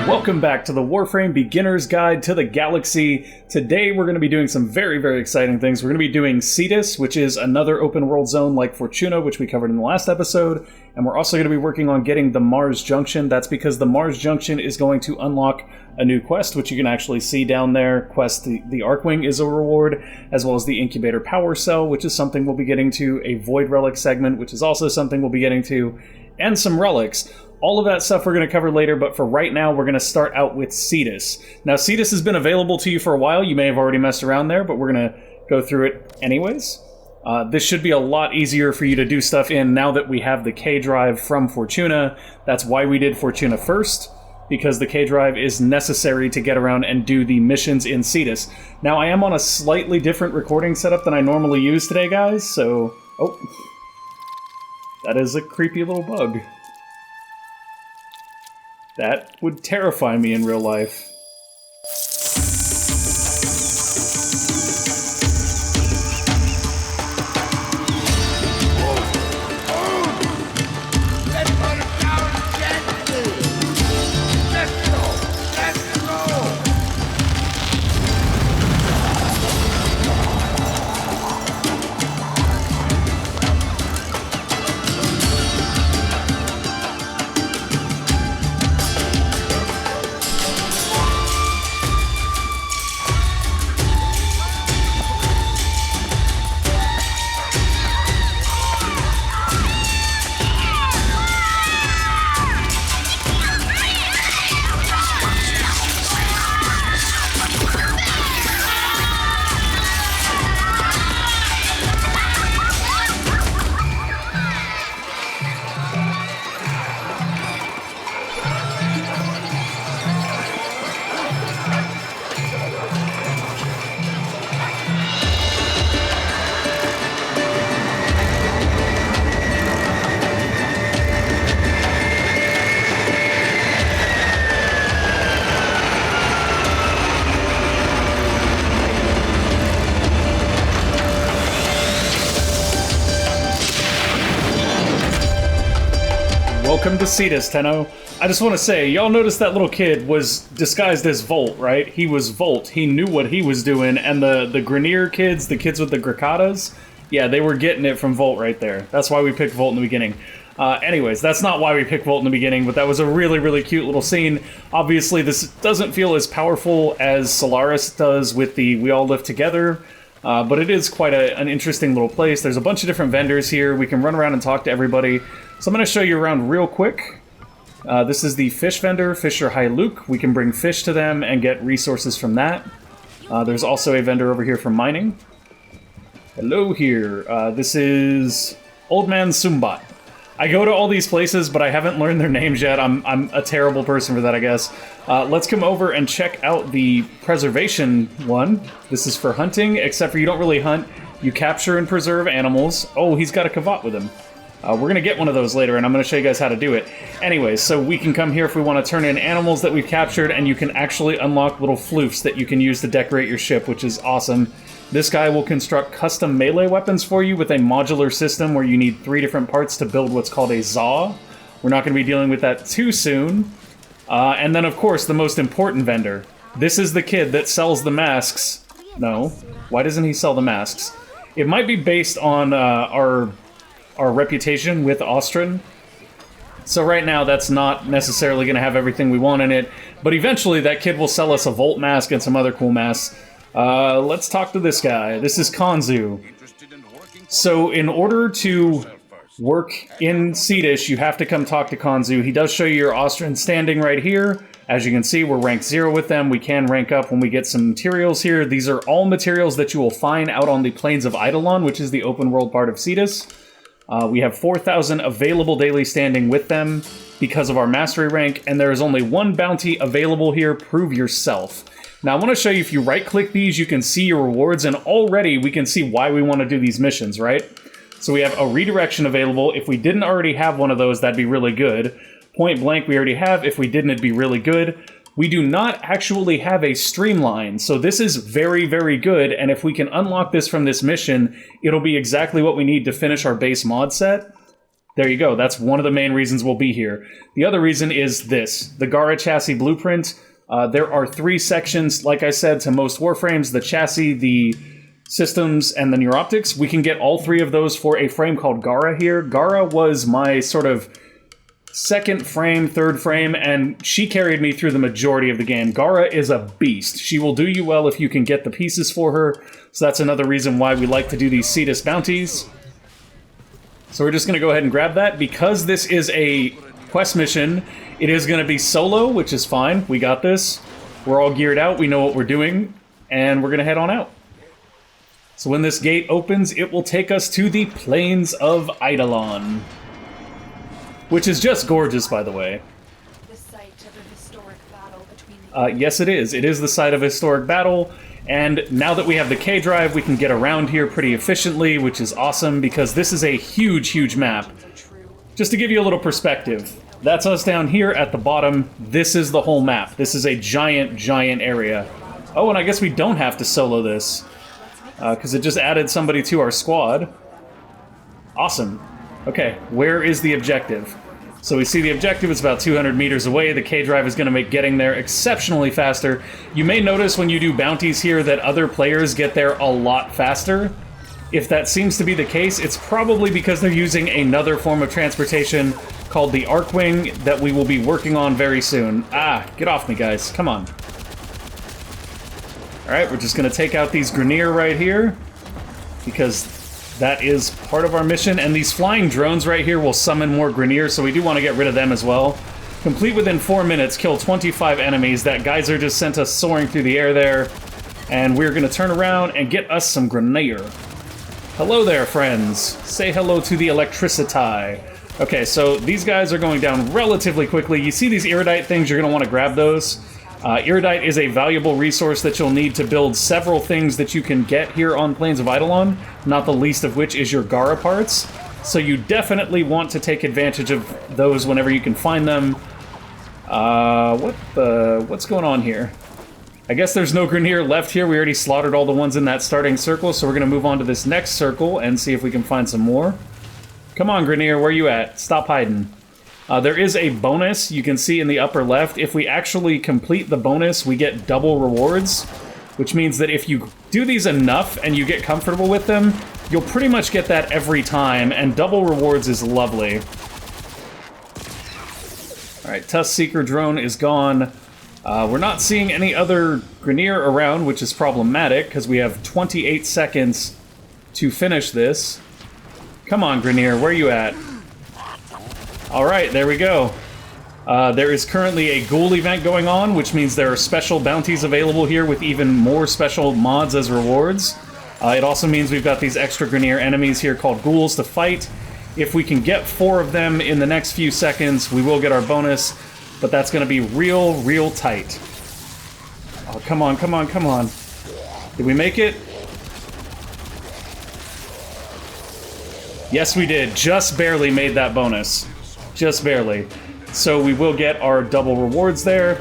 Welcome back to the Warframe Beginner's Guide to the Galaxy. Today we're going to be doing some very, very exciting things. We're going to be doing Cetus, which is another open world zone like Fortuna, which we covered in the last episode. And we're also going to be working on getting the Mars Junction. That's because the Mars Junction is going to unlock a new quest, which you can actually see down there. Quest, the Arcwing is a reward, as well as the Incubator Power Cell, which is something we'll be getting to, a Void Relic segment, which is also something we'll be getting to, and some relics. All of that stuff we're going to cover later, but for right now, we're going to start out with Cetus. Now, Cetus has been available to you for a while. You may have already messed around there, but we're going to go through it anyways. This should be a lot easier for you to do stuff in now that we have the K drive from Fortuna. That's why we did Fortuna first, because the K drive is necessary to get around and do the missions in Cetus. Now, I am on a slightly different recording setup than I normally use today, guys, so... Oh. That is a creepy little bug. That would terrify me in real life. Welcome to Cetus, Tenno. I just want to say, y'all noticed that little kid was disguised as Volt, right? He was Volt. He knew what he was doing, and the Grenier kids, the kids with the Grakatas, yeah, they were getting it from Volt right there. That's why we picked Volt in the beginning. Anyways, that's not why we picked Volt in the beginning, but that was a really, really cute little scene. Obviously, this doesn't feel as powerful as Solaris does with the We All Live Together, but it is quite an interesting little place. There's a bunch of different vendors here. We can run around and talk to everybody. So I'm going to show you around real quick. This is the fish vendor, Fisher High Luke. We can bring fish to them and get resources from that. There's also a vendor over here for mining. Hello here. This is Old Man Sumbat. I go to all these places, but I haven't learned their names yet. I'm a terrible person for that, I guess. Let's come over and check out the preservation one. This is for hunting, except for you don't really hunt. You capture and preserve animals. Oh, he's got a Kavat with him. We're going to get one of those later, and I'm going to show you guys how to do it. Anyways, so we can come here if we want to turn in animals that we've captured, and you can actually unlock little floofs that you can use to decorate your ship, which is awesome. This guy will construct custom melee weapons for you with a modular system where you need 3 different parts to build what's called a Zaw. We're not going to be dealing with that too soon. And then, of course, the most important vendor. This is the kid that sells the masks. No. Why doesn't he sell the masks? It might be based on our reputation with Austrin. So right now, that's not necessarily going to have everything we want in it, but eventually that kid will sell us a Volt mask and some other cool masks. Let's talk to this guy. This is Kanzu. So in order to work in Cetus, you have to come talk to Kanzu. He does show you your Austrin standing right here. As you can see, we're rank 0 with them. We can rank up when we get some materials here. These are all materials that you will find out on the Plains of Eidolon, which is the open world part of Cetus. We have 4,000 available daily standing with them because of our mastery rank, and there is only one bounty available here, Prove Yourself. Now I want to show you, if you right-click these, you can see your rewards, and already we can see why we want to do these missions, right? So we have a redirection available. If we didn't already have one of those, that'd be really good. Point blank we already have. If we didn't, it'd be really good. We do not actually have a streamline, so this is very, very good, and if we can unlock this from this mission, it'll be exactly what we need to finish our base mod set. There you go. That's one of the main reasons we'll be here. The other reason is this. The Gara chassis blueprint. There are 3 sections, like I said, to most Warframes. The chassis, the systems, and the neuroptics. We can get all 3 of those for a frame called Gara here. Gara was my sort of second frame, third frame, and she carried me through the majority of the game. Gara is a beast. She will do you well if you can get the pieces for her. So that's another reason why we like to do these Cetus bounties. So we're just going to go ahead and grab that. Because this is a quest mission, it is going to be solo, which is fine. We got this. We're all geared out. We know what we're doing. And we're going to head on out. So when this gate opens, it will take us to the Plains of Eidolon. Which is just gorgeous, by the way. The site of a historic battle between yes, it is. It is the site of a historic battle. And now that we have the K-Drive, we can get around here pretty efficiently, which is awesome, because this is a huge, huge map. Just to give you a little perspective, that's us down here at the bottom. This is the whole map. This is a giant, giant area. Oh, and I guess we don't have to solo this, because it just added somebody to our squad. Awesome. Okay, where is the objective? So we see the objective is about 200 meters away. The K-Drive is going to make getting there exceptionally faster. You may notice when you do bounties here that other players get there a lot faster. If that seems to be the case, it's probably because they're using another form of transportation called the Arkwing that we will be working on very soon. Ah, get off me, guys. Come on. Alright, we're just going to take out these Grineer right here, because that is part of our mission, and these flying drones right here will summon more Grineer, so we do want to get rid of them as well. Complete within 4 minutes, kill 25 enemies. That geyser just sent us soaring through the air there, and we're going to turn around and get us some Grineer. Hello there, friends. Say hello to the Electricity. Okay, so these guys are going down relatively quickly. You see these Iridite things, you're going to want to grab those. Iridite is a valuable resource that you'll need to build several things that you can get here on Plains of Eidolon, not the least of which is your Gara parts. So you definitely want to take advantage of those whenever you can find them. What's going on here? I guess there's no Grineer left here. We already slaughtered all the ones in that starting circle, so we're going to move on to this next circle and see if we can find some more. Come on, Grineer, where you at? Stop hiding. There is a bonus you can see in the upper left. If we actually complete the bonus, we get double rewards, which means that if you do these enough and you get comfortable with them, you'll pretty much get that every time, and double rewards is lovely. Alright, Tusk Seeker drone is gone. We're not seeing any other Grineer around, which is problematic, because we have 28 seconds to finish this. Come on, Grineer, where you at? Alright, there we go. There is currently a ghoul event going on, which means there are special bounties available here with even more special mods as rewards. It also means we've got these extra Grineer enemies here called ghouls to fight. If we can get 4 of them in the next few seconds, we will get our bonus, but that's going to be real, real tight. Oh, come on, come on, come on. Did we make it? Yes, we did. Just barely made that bonus. Just barely. So we will get our double rewards there.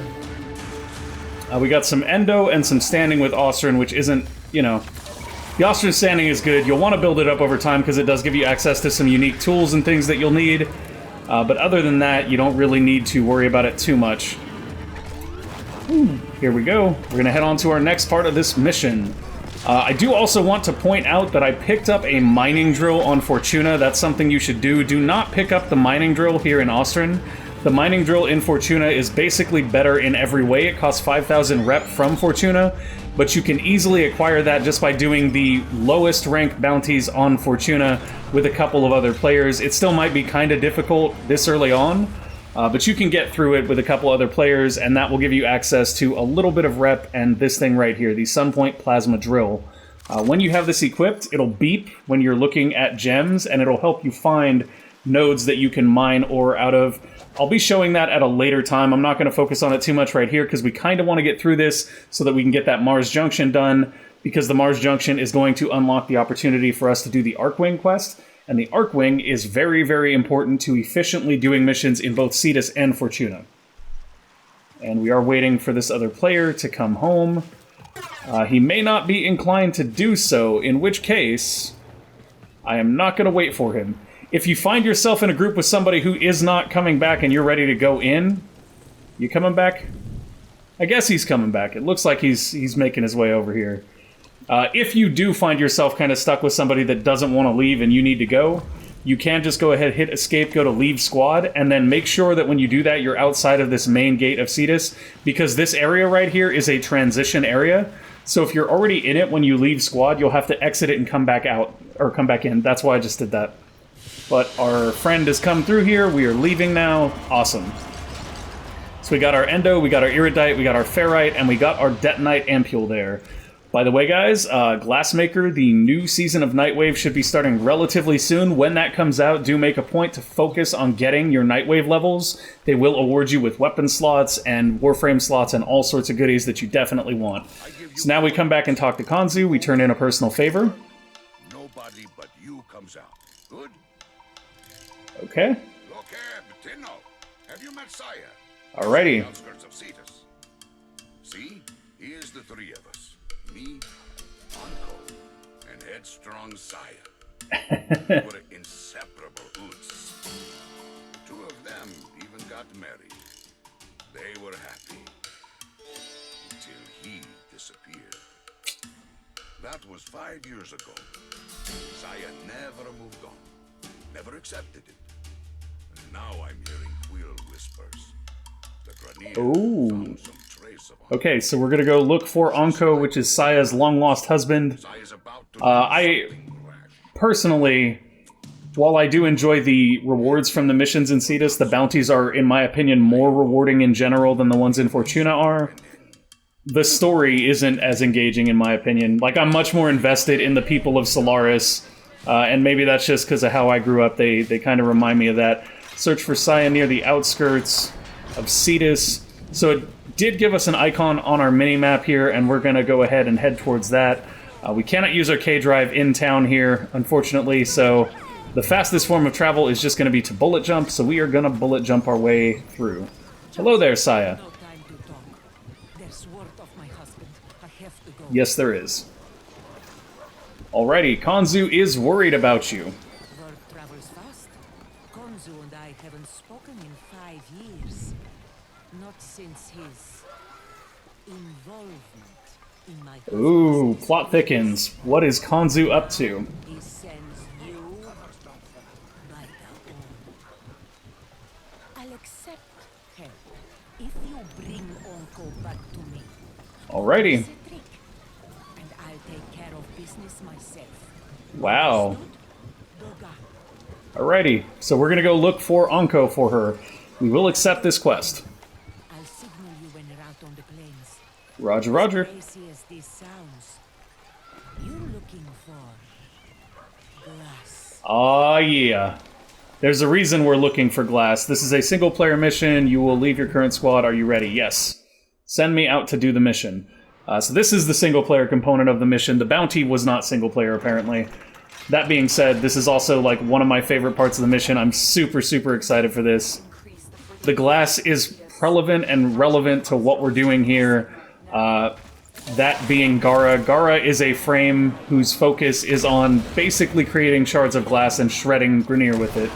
We got some Endo and some Standing with Ostrin, which isn't, you know... The Ostrin Standing is good. You'll want to build it up over time because it does give you access to some unique tools and things that you'll need. But other than that, you don't really need to worry about it too much. Here we go. We're going to head on to our next part of this mission. I do also want to point out that I picked up a mining drill on Fortuna. That's something you should do. Do not pick up the mining drill here in Ostrin. The mining drill in Fortuna is basically better in every way. It costs 5,000 rep from Fortuna, but you can easily acquire that just by doing the lowest rank bounties on Fortuna with a couple of other players. It still might be kind of difficult this early on, but you can get through it with a couple other players, and that will give you access to a little bit of rep and this thing right here, the Sunpoint Plasma Drill. When you have this equipped, it'll beep when you're looking at gems, and it'll help you find nodes that you can mine ore out of. I'll be showing that at a later time. I'm not going to focus on it too much right here because we kind of want to get through this so that we can get that Mars Junction done, because the Mars Junction is going to unlock the opportunity for us to do the Arkwing quest, and the Arkwing is very, very important to efficiently doing missions in both Cetus and Fortuna. And we are waiting for this other player to come home. He may not be inclined to do so, in which case I am not going to wait for him. If you find yourself in a group with somebody who is not coming back and you're ready to go in, you coming back? I guess he's coming back. It looks like he's making his way over here. If you do find yourself kind of stuck with somebody that doesn't want to leave and you need to go, you can just go ahead, hit escape, go to leave squad, and then make sure that when you do that, you're outside of this main gate of Cetus, because this area right here is a transition area. So if you're already in it when you leave squad, you'll have to exit it and come back out, or come back in. That's why I just did that. But our friend has come through here. We are leaving now. Awesome. So we got our Endo, we got our Iridite, we got our Ferrite, and we got our Detonite Ampule there. By the way, guys, Glassmaker, the new season of Nightwave should be starting relatively soon. When that comes out, do make a point to focus on getting your Nightwave levels. They will award you with weapon slots and Warframe slots and all sorts of goodies that you definitely want. So now we come back and talk to Kanzu. We turn in a personal favor. Nobody but you comes out. Good? Okay. Look here, Bettino. Have you met Saya? Alrighty. Outskirts of Cetus. See? Here's the three of us. Me, Anko, and headstrong Saya. We were inseparable oots. Two of them even got married. They were happy. Until he disappeared. That was 5 years ago. Saya never moved on. Never accepted it. And now I'm hearing quill whispers. The Granier found some trace of Anko. Okay, so we're gonna go look for Anko, which is Saya's long-lost husband. Saya's about to I personally, while I do enjoy the rewards from the missions in Cetus, the bounties are, in my opinion, more rewarding in general than the ones in Fortuna are. The story isn't as engaging, in my opinion. Like, I'm much more invested in the people of Solaris, and maybe that's just because of how I grew up. They kind of remind me of that. Search for Saya near the outskirts of Cetus. So it did give us an icon on our mini-map here, and we're going to go ahead and head towards that. We cannot use our K-Drive in town here, unfortunately, so the fastest form of travel is just going to be to bullet jump, so we are going to bullet jump our way through. Hello there, Saya. No time to talk. There's word of my husband. I have to go. Yes, there is. Alrighty, Kanzu is worried about you. Word travels fast. Konzu and I haven't spoken in 5 years. Not since his involvement in my husband's Ooh, plot thickens. What is Kanzu up to? He sends you by the own. I'll accept help if you bring Onko back to me. Alrighty. It's a trick, and I'll take care of business myself. Wow. Doga. Alrighty, so we're gonna go look for Anko for her. We will accept this quest. I'll signal you when you're out on the plains. Roger, roger. Crazy as this sounds, you're looking for glass. Aw, yeah. There's a reason we're looking for glass. This is a single-player mission. You will leave your current squad. Are you ready? Yes. Send me out to do the mission. So this is the single-player component of the mission. The bounty was not single-player, apparently. That being said, this is also, like, one of my favorite parts of the mission. I'm super, super excited for this. The glass is relevant and relevant to what we're doing here. That being Gara. Gara is a frame whose focus is on basically creating shards of glass and shredding Grenier with it.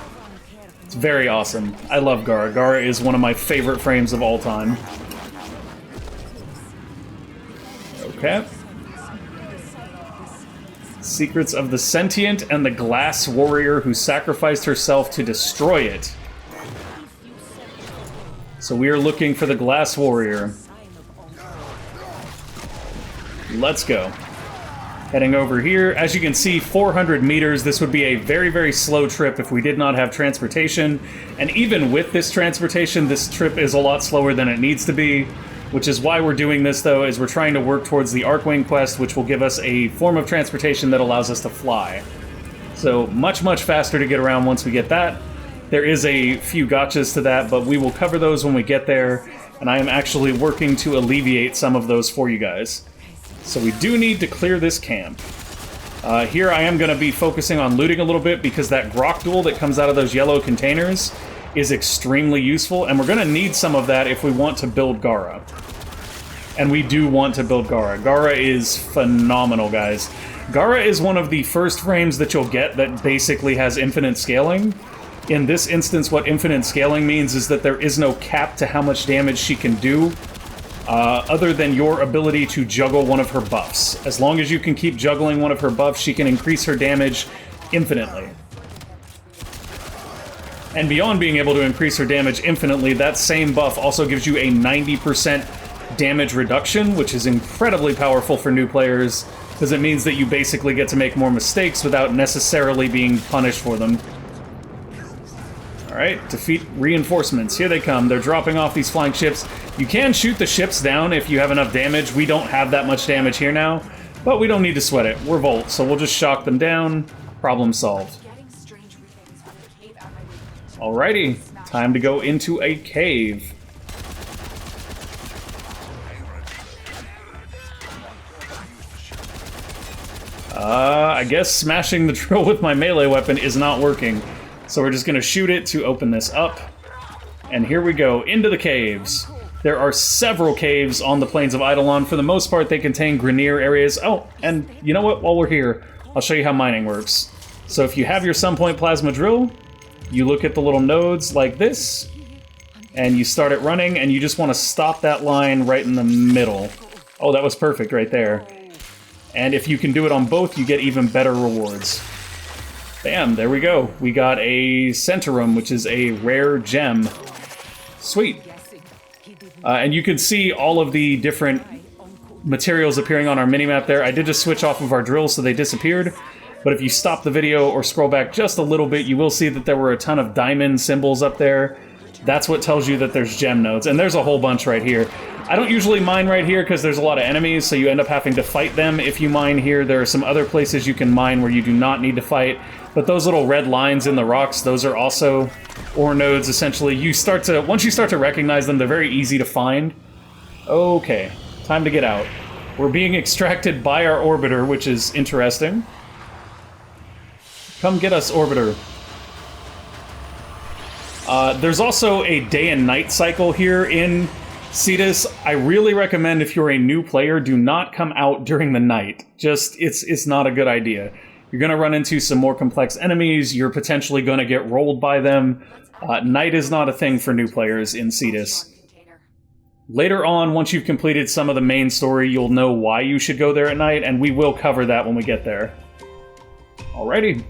It's very awesome. I love Gara. Gara is one of my favorite frames of all time. Okay. Secrets of the Sentient and the Glass Warrior who sacrificed herself to destroy it. So we are looking for the Glass Warrior. Let's go. Heading over here. As you can see, 400 meters. This would be a very, very slow trip if we did not have transportation. And even with this transportation, this trip is a lot slower than it needs to be. Which is why we're doing this, though, is we're trying to work towards the Arcwing quest, which will give us a form of transportation that allows us to fly. So much, much faster to get around once we get that. There is a few gotchas to that, but we will cover those when we get there. And I am actually working to alleviate some of those for you guys. So we do need to clear this camp. Here I am going to be focusing on looting a little bit because that grok duel that comes out of those yellow containers is extremely useful, and we're going to need some of that if we want to build Gara. And we do want to build Gara. Gara is phenomenal, guys. Gara is one of the first frames that you'll get that basically has infinite scaling. In this instance, what infinite scaling means is that there is no cap to how much damage she can do, other than your ability to juggle one of her buffs. As long as you can keep juggling one of her buffs, she can increase her damage infinitely. And beyond being able to increase her damage infinitely, that same buff also gives you a 90% damage reduction, which is incredibly powerful for new players, because it means that you basically get to make more mistakes without necessarily being punished for them. Alright, defeat reinforcements. Here they come. They're dropping off these flying ships. You can shoot the ships down if you have enough damage. We don't have that much damage here now, but we don't need to sweat it. We're Volt, so we'll just shock them down. Problem solved. Alrighty, time to go into a cave. I guess smashing the drill with my melee weapon is not working. So we're just gonna shoot it to open this up. And here we go, into the caves. There are several caves on the Plains of Eidolon. For the most part, they contain Grineer areas. Oh, and you know what? While we're here, I'll show you how mining works. So if you have your Sunpoint Plasma Drill, you look at the little nodes like this, and you start it running, and you just want to stop that line right in the middle. Oh, that was perfect right there. And if you can do it on both, you get even better rewards. Bam, there we go. We got a Centaurum, which is a rare gem. Sweet. And you can see all of the different materials appearing on our minimap there. I did just switch off of our drills so they disappeared. But if you stop the video or scroll back just a little bit, you will see that there were a ton of diamond symbols up there. That's what tells you that there's gem nodes. And there's a whole bunch right here. I don't usually mine right here because there's a lot of enemies, so you end up having to fight them if you mine here. There are some other places you can mine where you do not need to fight. But those little red lines in the rocks, those are also ore nodes, essentially. Once you start to recognize them, they're very easy to find. Okay, time to get out. We're being extracted by our orbiter, which is interesting. Come get us, orbiter. There's also a day and night cycle here in Cetus. I really recommend if you're a new player, do not come out during the night. It's not a good idea. You're going to run into some more complex enemies, you're potentially going to get rolled by them. Night is not a thing for new players in Cetus. Later on, once you've completed some of the main story, you'll know why you should go there at night, and we will cover that when we get there. Alrighty.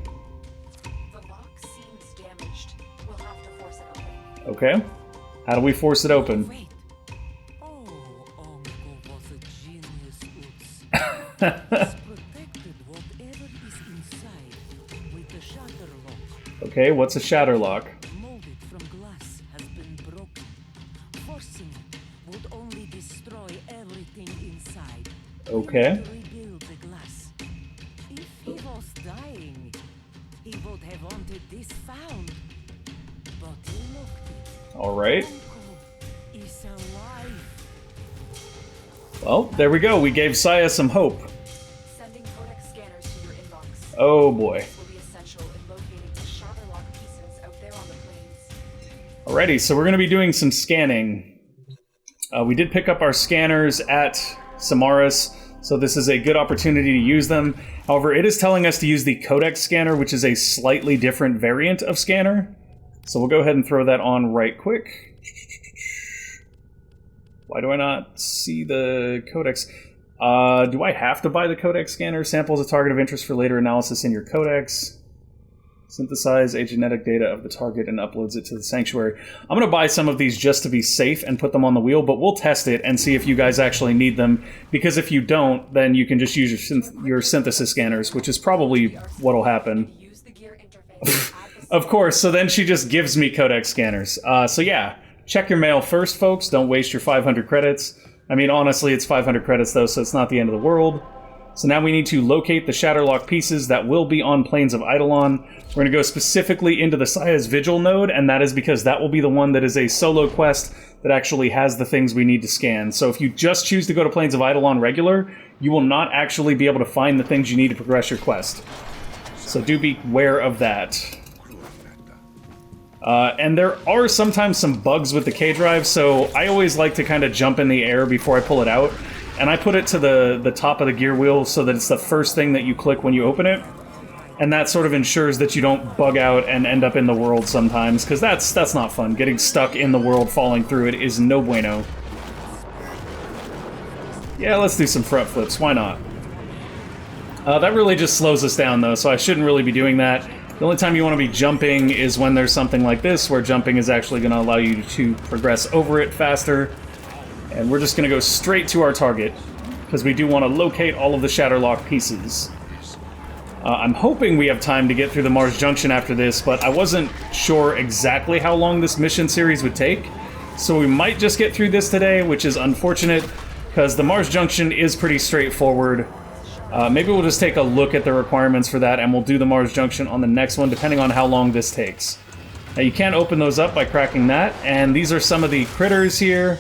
The lock seems damaged. We'll have to force it open. Okay. How do we force it open? Wait. Oh, Onko was a genius, Uts. He's protected whatever is inside with the shatter lock. Okay, what's a shatter lock? Molded from glass has been broken. Forcing it would only destroy everything inside. Okay. Rebuild the glass. If he was dying, he would have wanted this found. But he looked it. Alright. Onko is alive. Well, there we go. We gave Saya some hope. Sending codex scanners to your inbox. Oh boy. This will be essential in locating the shatter lock pieces out there on the plains. Alrighty, so we're going to be doing some scanning. We did pick up our scanners at Samaras, so this is a good opportunity to use them. However, it is telling us to use the Codex scanner, which is a slightly different variant of scanner. So we'll go ahead and throw that on right quick. Why do I not see the Codex? Do I have to buy the Codex scanner? Samples a target of interest for later analysis in your Codex. Synthesize a genetic data of the target and uploads it to the sanctuary. I'm going to buy some of these just to be safe and put them on the wheel, but we'll test it and see if you guys actually need them, because if you don't, then you can just use your synthesis scanners, which is probably what'll happen. Use the gear interface. Of course, so then she just gives me Codex scanners. So yeah, check your mail first, folks. Don't waste your 500 credits. I mean, honestly, it's 500 credits, though, so it's not the end of the world. So now we need to locate the Shatterlock pieces that will be on Plains of Eidolon. We're going to go specifically into the Saya's Vigil node, and that is because that will be the one that is a solo quest that actually has the things we need to scan. So if you just choose to go to Plains of Eidolon regular, you will not actually be able to find the things you need to progress your quest. So do be aware of that. And there are sometimes some bugs with the K-Drive, so I always like to kind of jump in the air before I pull it out. and I put it to the top of the gear wheel so that it's the first thing that you click when you open it. And that sort of ensures that you don't bug out and end up in the world sometimes, because that's not fun. Getting stuck in the world, falling through it is no bueno. Yeah, let's do some front flips, why not? That really just slows us down though, so I shouldn't really be doing that. The only time you want to be jumping is when there's something like this, where jumping is actually going to allow you to progress over it faster. And we're just going to go straight to our target, because we do want to locate all of the Shatterlock pieces. I'm hoping we have time to get through the Mars Junction after this, but I wasn't sure exactly how long this mission series would take. So we might just get through this today, which is unfortunate, because the Mars Junction is pretty straightforward. Maybe we'll just take a look at the requirements for that, and we'll do the Mars Junction on the next one, depending on how long this takes. Now, you can't open those up by cracking that, and these are some of the critters here.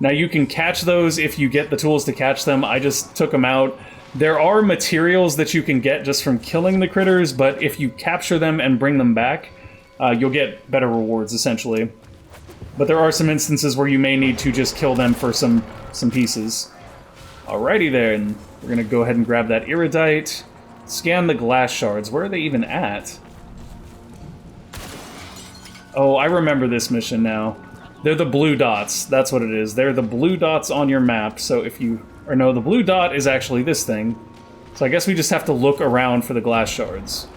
Now, you can catch those if you get the tools to catch them. I just took them out. There are materials that you can get just from killing the critters, but if you capture them and bring them back, you'll get better rewards, essentially. But there are some instances where you may need to just kill them for some pieces. Alrighty there, and we're gonna go ahead and grab that Iridite. Scan the glass shards. Where are they even at? Oh, I remember this mission now. They're the blue dots. That's what it is. They're the blue dots on your map, so if you... Or no, the blue dot is actually this thing. So I guess we just have to look around for the glass shards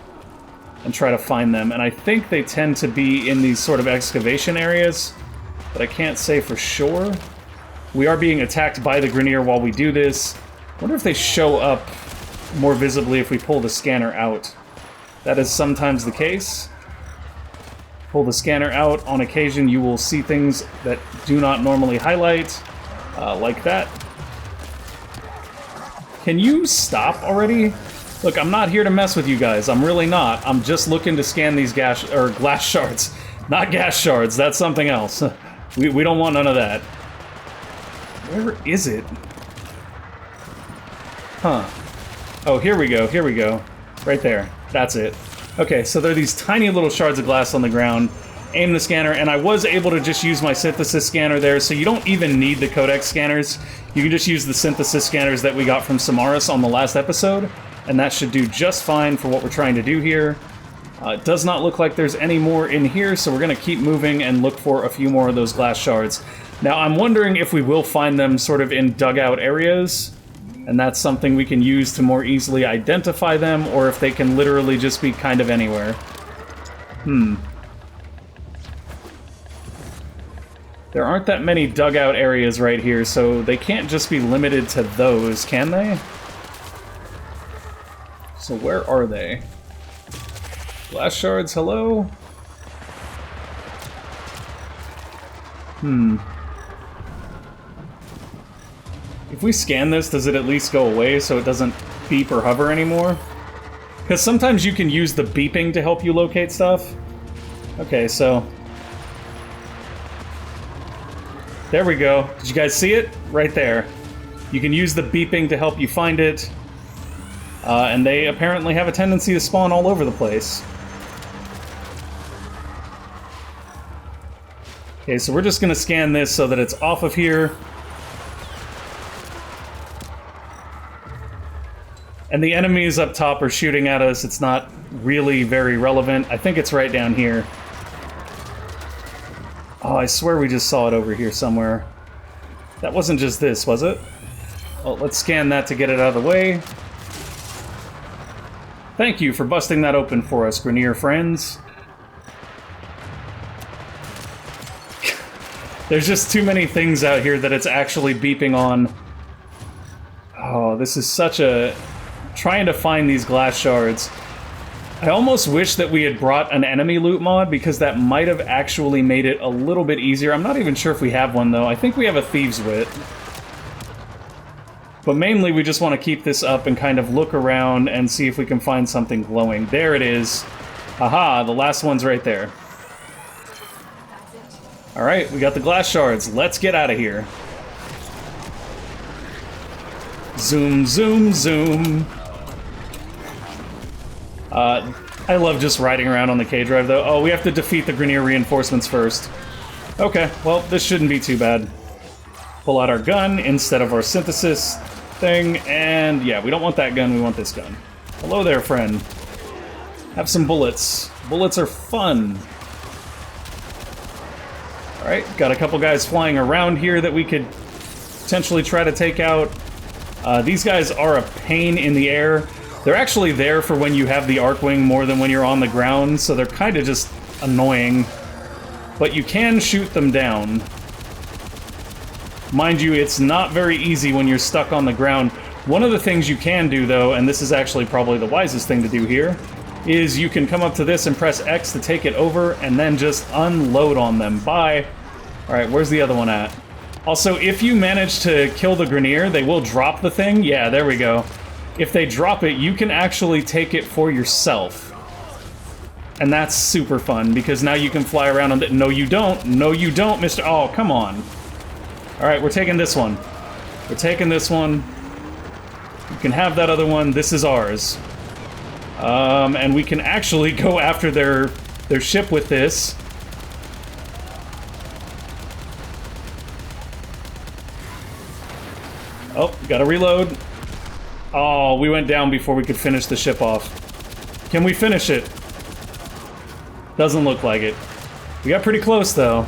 and try to find them. And I think they tend to be in these sort of excavation areas, but I can't say for sure. We are being attacked by the Grineer while we do this. I wonder if they show up more visibly if we pull the scanner out. That is sometimes the case. Pull the scanner out. On occasion, you will see things that do not normally highlight, like that. Can you stop already? Look, I'm not here to mess with you guys. I'm really not. I'm just looking to scan these glass shards. Not gas shards. That's something else. We don't want none of that. Where is it? Huh. Oh, here we go. Here we go. Right there. That's it. Okay, so there are these tiny little shards of glass on the ground. Aim the scanner, and I was able to just use my synthesis scanner there, so you don't even need the codex scanners. You can just use the synthesis scanners that we got from Samaras on the last episode, and that should do just fine for what we're trying to do here. It does not look like there's any more in here, so we're going to keep moving and look for a few more of those glass shards. Now, I'm wondering if we will find them sort of in dugout areas, and that's something we can use to more easily identify them, or if they can literally just be kind of anywhere. There aren't that many dugout areas right here, so they can't just be limited to those, can they? So where are they? Glass shards, hello? If we scan this, does it at least go away so it doesn't beep or hover anymore? Because sometimes you can use the beeping to help you locate stuff. Okay, so... There we go. Did you guys see it? Right there. You can use the beeping to help you find it. And they apparently have a tendency to spawn all over the place. Okay, so we're just going to scan this so that it's off of here. And the enemies up top are shooting at us. It's not really very relevant. I think it's right down here. Oh, I swear we just saw it over here somewhere. That wasn't just this, was it? Well, let's scan that to get it out of the way. Thank you for busting that open for us, Grineer friends. There's just too many things out here that it's actually beeping on. Oh, this is such a... Trying to find these glass shards. I almost wish that we had brought an enemy loot mod, because that might have actually made it a little bit easier. I'm not even sure if we have one, though. I think we have a Thieves' Wit. But mainly, we just want to keep this up and kind of look around and see if we can find something glowing. There it is. Aha, the last one's right there. Alright, we got the glass shards. Let's get out of here. Zoom, zoom, zoom. I love just riding around on the K-Drive, though. Oh, we have to defeat the Grineer reinforcements first. Okay, well, this shouldn't be too bad. Pull out our gun instead of our synthesis thing, and yeah, we don't want that gun, we want this gun. Hello there, friend. Have some bullets. Bullets are fun. Alright, got a couple guys flying around here that we could potentially try to take out. These guys are a pain in the air. They're actually there for when you have the Arcwing more than when you're on the ground, so they're kind of just annoying. But you can shoot them down. Mind you, it's not very easy when you're stuck on the ground. One of the things you can do, though, and this is actually probably the wisest thing to do here, is you can come up to this and press X to take it over, and then just unload on them. Bye! Alright, where's the other one at? Also, if you manage to kill the Grenier, they will drop the thing. Yeah, there we go. If they drop it, you can actually take it for yourself. And that's super fun, because now you can fly around on it. No, you don't. No, you don't, Mr. Oh, come on. Alright, we're taking this one. We're taking this one. You can have that other one. This is ours. And we can actually go after their ship with this. Oh, gotta reload. Oh, we went down before we could finish the ship off. Can we finish it? Doesn't look like it. We got pretty close, though.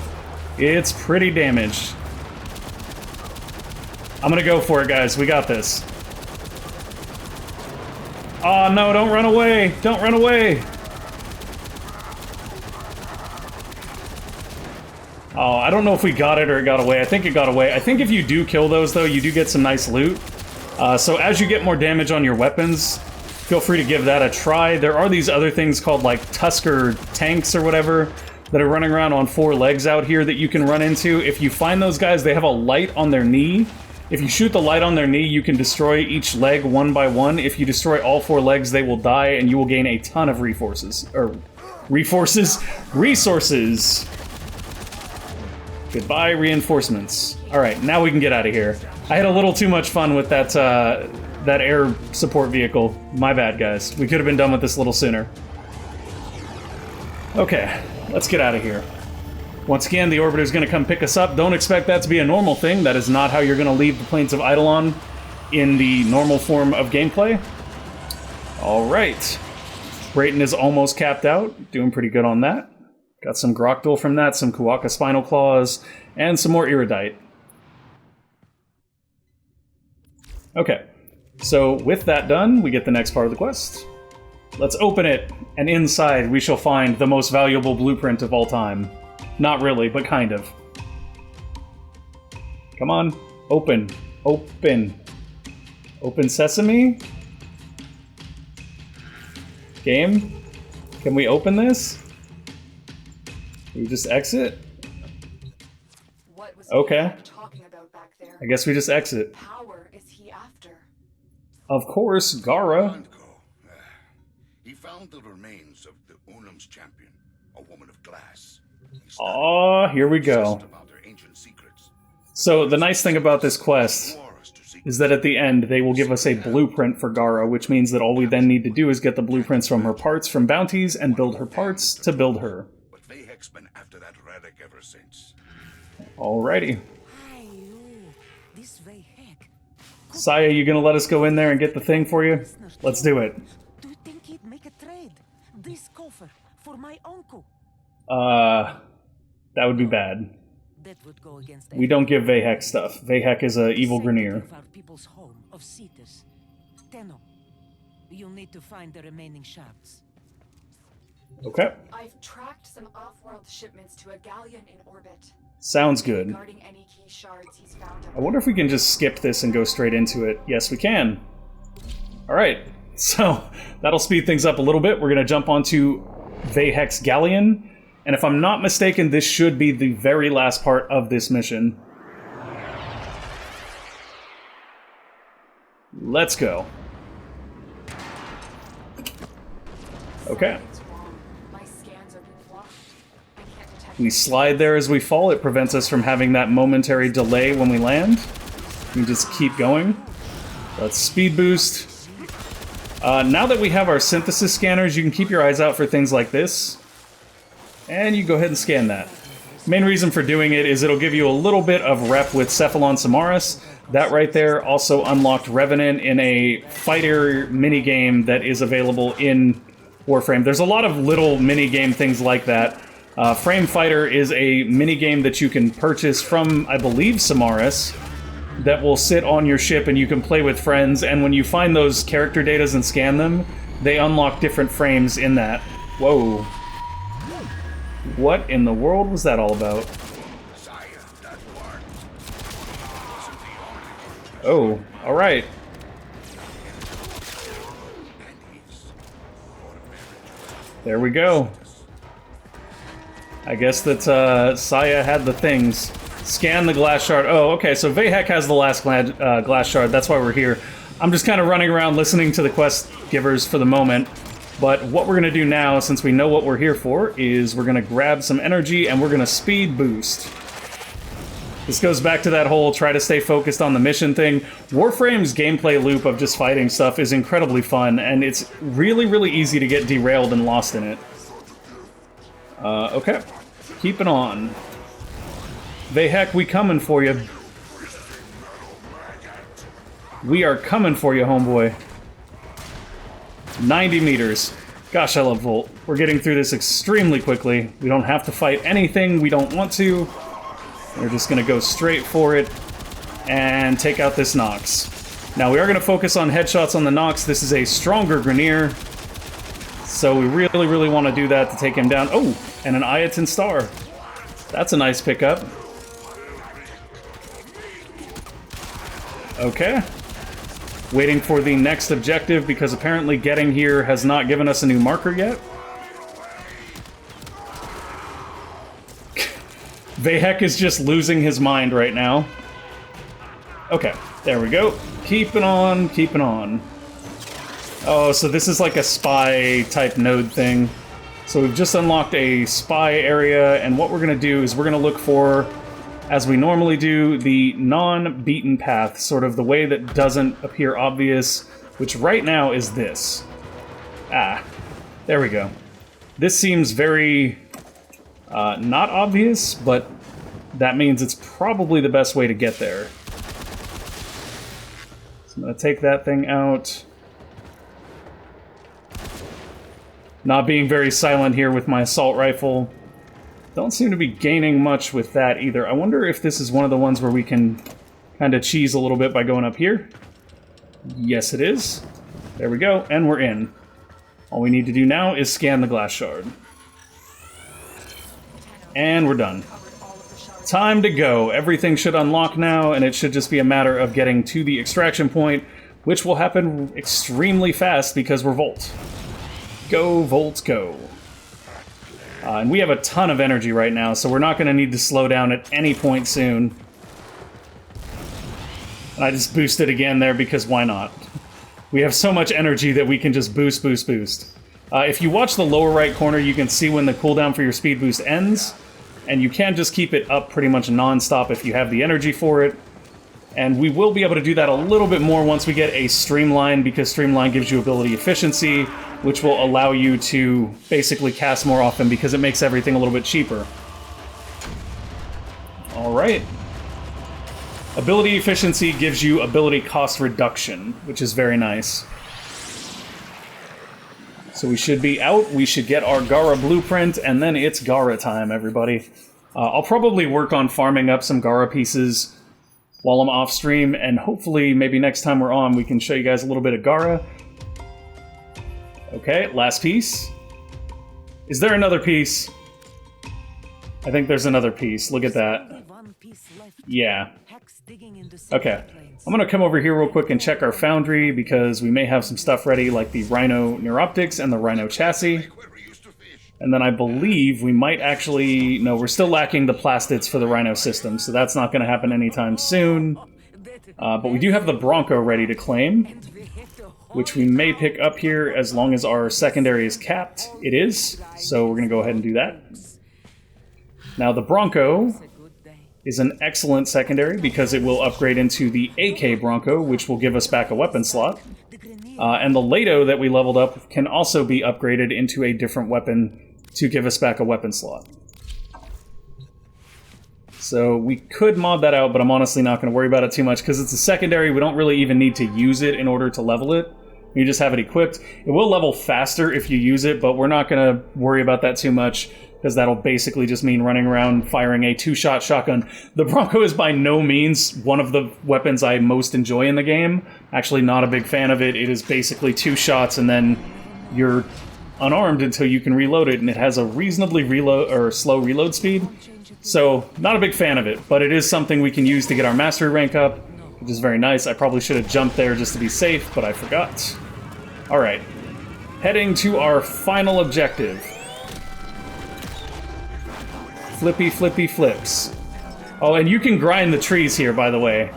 It's pretty damaged. I'm gonna go for it, guys. We got this. Oh, no, don't run away! Don't run away! Oh, I don't know if we got it or it got away. I think it got away. I think if you do kill those, though, you do get some nice loot. So as you get more damage on your weapons, feel free to give that a try. There are these other things called, like, Tusker tanks or whatever that are running around on 4 legs out here that you can run into. If you find those guys, they have a light on their knee. If you shoot the light on their knee, you can destroy each leg one by one. If you destroy all 4 legs, they will die, and you will gain a ton of resources. Resources! Goodbye, reinforcements. Alright, now we can get out of here. I had a little too much fun with that, that air support vehicle. My bad, guys. We could have been done with this a little sooner. Okay, let's get out of here. Once again, the Orbiter's going to come pick us up. Don't expect that to be a normal thing. That is not how you're going to leave the Plains of Eidolon in the normal form of gameplay. Alright. Brayton is almost capped out. Doing pretty good on that. Got some Grokdul from that, some Kuaka Spinal Claws, and some more Iridite. Okay. So, with that done, we get the next part of the quest. Let's open it, and inside we shall find the most valuable blueprint of all time. Not really, but kind of. Come on. Open. Open. Open sesame? Game? Can we open this? Can we just exit? What was Okay. he talking about back there? I guess we just exit. Power is he after? Of course, Gara. Anko. He found the remains of the Unum's champion, a woman of glass. Aw, here we go. About her ancient secrets. So, the nice thing about this quest is that at the end, they will give us a blueprint for Gara, which means that all we then need to do is get the blueprints from her parts from bounties and build her parts to build her. But Vahek's been after that relic ever since. Alrighty. This way heck. Saya, you gonna let us go in there and get the thing for you? Let's do it. Do you think he'd make a trade? This coffer for my uncle. That would be bad. That would go against We don't give Vahek stuff. Vahek is a evil Grenier. Of our people's home of Cetus. Tenno, you'll need to find the remaining shards. Okay. I've tracked some off-world shipments to a galleon in orbit. Sounds good. Regarding any key shards he's found. I wonder if we can just skip this and go straight into it. Yes, we can. Alright, so that'll speed things up a little bit. We're going to jump onto Vahek's galleon. And if I'm not mistaken, this should be the very last part of this mission. Let's go. Okay. It's wrong. My scans are being blocked. I can't detect. We slide there as we fall. It prevents us from having that momentary delay when we land. We just keep going. Let's speed boost. Now that we have our synthesis scanners, you can keep your eyes out for things like this. And you go ahead and scan that. Main reason for doing it is it'll give you a little bit of rep with Cephalon Samaris. That right there also unlocked Revenant in a fighter minigame that is available in Warframe. There's a lot of little minigame things like that. Frame Fighter is a minigame that you can purchase from, I believe, Samaris, that will sit on your ship and you can play with friends, and when you find those character datas and scan them, they unlock different frames in that. Whoa. What in the world was that all about? Oh, alright. There we go. I guess that Saya had the things. Scan the glass shard. Oh, okay, so Vahek has the last glass shard. That's why we're here. I'm just kind of running around listening to the quest givers for the moment. But what we're going to do now, since we know what we're here for, is we're going to grab some energy and we're going to speed boost. This goes back to that whole try to stay focused on the mission thing. Warframe's gameplay loop of just fighting stuff is incredibly fun, and it's really, really easy to get derailed and lost in it. Okay. Keeping on. Vahek, we coming for you. We are coming for you, homeboy. 90 meters. Gosh, I love Volt. We're getting through this extremely quickly. We don't have to fight anything we don't want to. We're just going to go straight for it and take out this Nox. Now, we are going to focus on headshots on the Nox. This is a stronger Grineer, so we really, really want to do that to take him down. Oh, and an Ayaton Star. That's a nice pickup. Okay. Waiting for the next objective, because apparently getting here has not given us a new marker yet. Vahek is just losing his mind right now. Okay, there we go. Keeping on, keeping on. Oh, so this is like a spy-type node thing. So we've just unlocked a spy area, and what we're going to do is we're going to look for, as we normally do, the non-beaten path, sort of the way that doesn't appear obvious, which right now is this. Ah, there we go. This seems very not obvious, but that means it's probably the best way to get there. So I'm going to take that thing out. Not being very silent here with my assault rifle. Don't seem to be gaining much with that either. I wonder if this is one of the ones where we can kind of cheese a little bit by going up here. Yes, it is. There we go, and we're in. All we need to do now is scan the glass shard. And we're done. Time to go. Everything should unlock now, and it should just be a matter of getting to the extraction point, which will happen extremely fast because we're Volt. Go, Volt, go. And we have a ton of energy right now, so we're not going to need to slow down at any point soon. And I just boosted again there because why not? We have so much energy that we can just boost, boost, boost. If you watch the lower right corner, you can see when the cooldown for your speed boost ends, and you can just keep it up pretty much non-stop if you have the energy for it. And we will be able to do that a little bit more once we get a Streamline, because Streamline gives you ability efficiency, which will allow you to basically cast more often because it makes everything a little bit cheaper. Alright. Ability efficiency gives you ability cost reduction, which is very nice. So we should be out, we should get our Gara blueprint, and then it's Gara time, everybody. I'll probably work on farming up some Gara pieces while I'm off stream, and hopefully maybe next time we're on we can show you guys a little bit of Gara. Okay, last piece. Is there another piece? I think there's another piece. Look at that. Yeah. Okay. I'm gonna come over here real quick and check our foundry because we may have some stuff ready like the Rhino Neuroptics and the Rhino Chassis. And then I believe we might actually... No, we're still lacking the plastids for the Rhino system, so that's not gonna happen anytime soon. But we do have the Bronco ready to claim, which we may pick up here as long as our secondary is capped. It is, so we're going to go ahead and do that. Now the Bronco is an excellent secondary because it will upgrade into the AK Bronco, which will give us back a weapon slot. And the Lato that we leveled up can also be upgraded into a different weapon to give us back a weapon slot. So we could mod that out, but I'm honestly not going to worry about it too much because it's a secondary. We don't really even need to use it in order to level it. You just have it equipped. It will level faster if you use it, but we're not going to worry about that too much because that'll basically just mean running around firing a two-shot shotgun. The Bronco is by no means one of the weapons I most enjoy in the game. Actually not a big fan of it. It is basically 2 shots and then you're unarmed until you can reload it, and it has a reasonably slow reload speed. So, not a big fan of it, but it is something we can use to get our mastery rank up, which is very nice. I probably should have jumped there just to be safe, but I forgot. Alright. Heading to our final objective. Flippy, flippy, flips. Oh, and you can grind the trees here, by the way.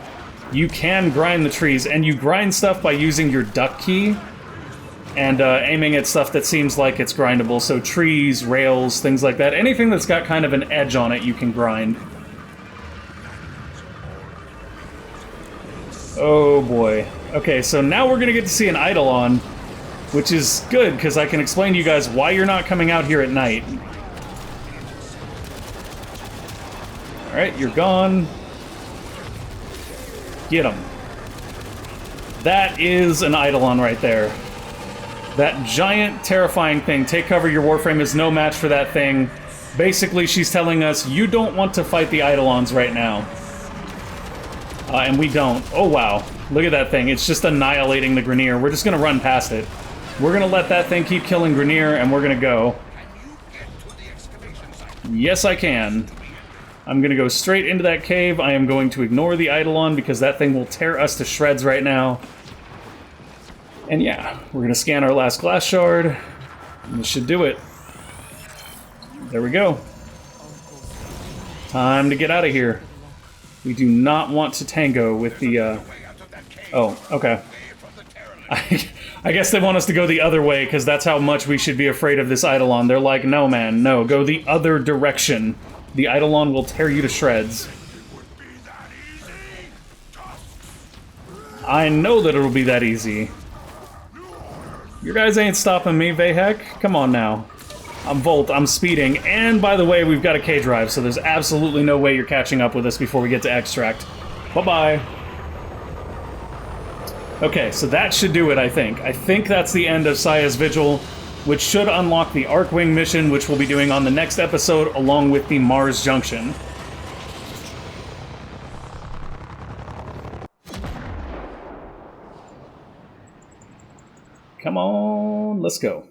You can grind the trees, and you grind stuff by using your duck key and aiming at stuff that seems like it's grindable. So trees, rails, things like that. Anything that's got kind of an edge on it, you can grind. Oh boy. Okay, so now we're gonna get to see an Eidolon, which is good, because I can explain to you guys why you're not coming out here at night. Alright, you're gone. Get him. That is an Eidolon right there. That giant, terrifying thing. Take cover, your Warframe is no match for that thing. Basically, she's telling us, you don't want to fight the Eidolons right now. And we don't. Oh, wow. Look at that thing. It's just annihilating the Grineer. We're just going to run past it. We're going to let that thing keep killing Grineer, and we're going to go. Yes, I can. I'm going to go straight into that cave. I am going to ignore the Eidolon because that thing will tear us to shreds right now. And yeah, we're going to scan our last glass shard. And this should do it. There we go. Time to get out of here. We do not want to tango with the, Oh, okay. I guess they want us to go the other way, because that's how much we should be afraid of this Eidolon. They're like, no, man, no, go the other direction. The Eidolon will tear you to shreds. I know that it'll be that easy. You guys ain't stopping me, Vahek. Come on now. I'm Volt, I'm speeding, and by the way, we've got a K-Drive, so there's absolutely no way you're catching up with us before we get to Extract. Bye-bye. Okay, so that should do it, I think. I think that's the end of Saya's Vigil, which should unlock the Arcwing mission, which we'll be doing on the next episode, along with the Mars Junction. Come on, let's go.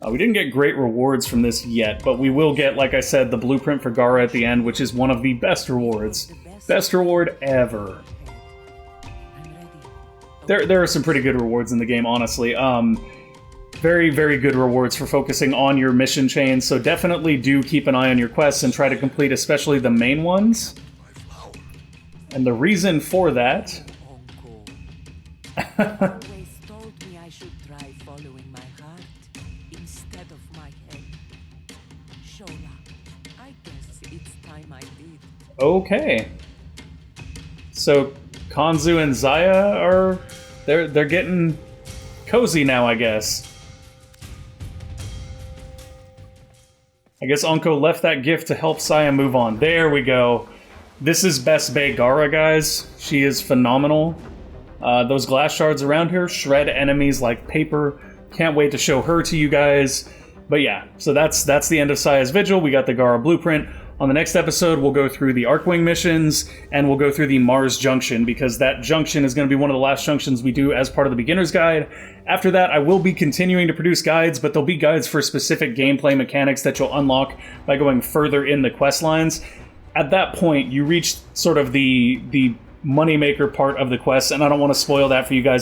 We didn't get great rewards from this yet, but we will get, like I said, the blueprint for Gara at the end, which is one of the best rewards. Best reward ever. There are some pretty good rewards in the game, honestly. Very, very good rewards for focusing on your mission chains, so definitely do keep an eye on your quests and try to complete especially the main ones. And the reason for that... Always told me I should try following my heart instead of my head. Shola, I guess it's time I did. Okay. So, Konzu and Zaya are... They're getting cozy now, I guess. I guess Onko left that gift to help Saya move on. There we go. This is Best Bae Gara, guys. She is phenomenal. Those glass shards around her shred enemies like paper. Can't wait to show her to you guys. But yeah, so that's the end of Saya's Vigil. We got the Gara blueprint. On the next episode, we'll go through the Arcwing missions, and we'll go through the Mars Junction, because that junction is going to be one of the last junctions we do as part of the Beginner's Guide. After that, I will be continuing to produce guides, but they'll be guides for specific gameplay mechanics that you'll unlock by going further in the quest lines. At that point, you reach sort of the moneymaker part of the quest, and I don't want to spoil that for you guys.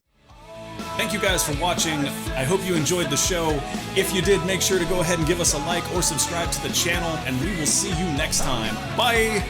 Thank you guys for watching. I hope you enjoyed the show. If you did, make sure to go ahead and give us a like or subscribe to the channel, and we will see you next time. Bye!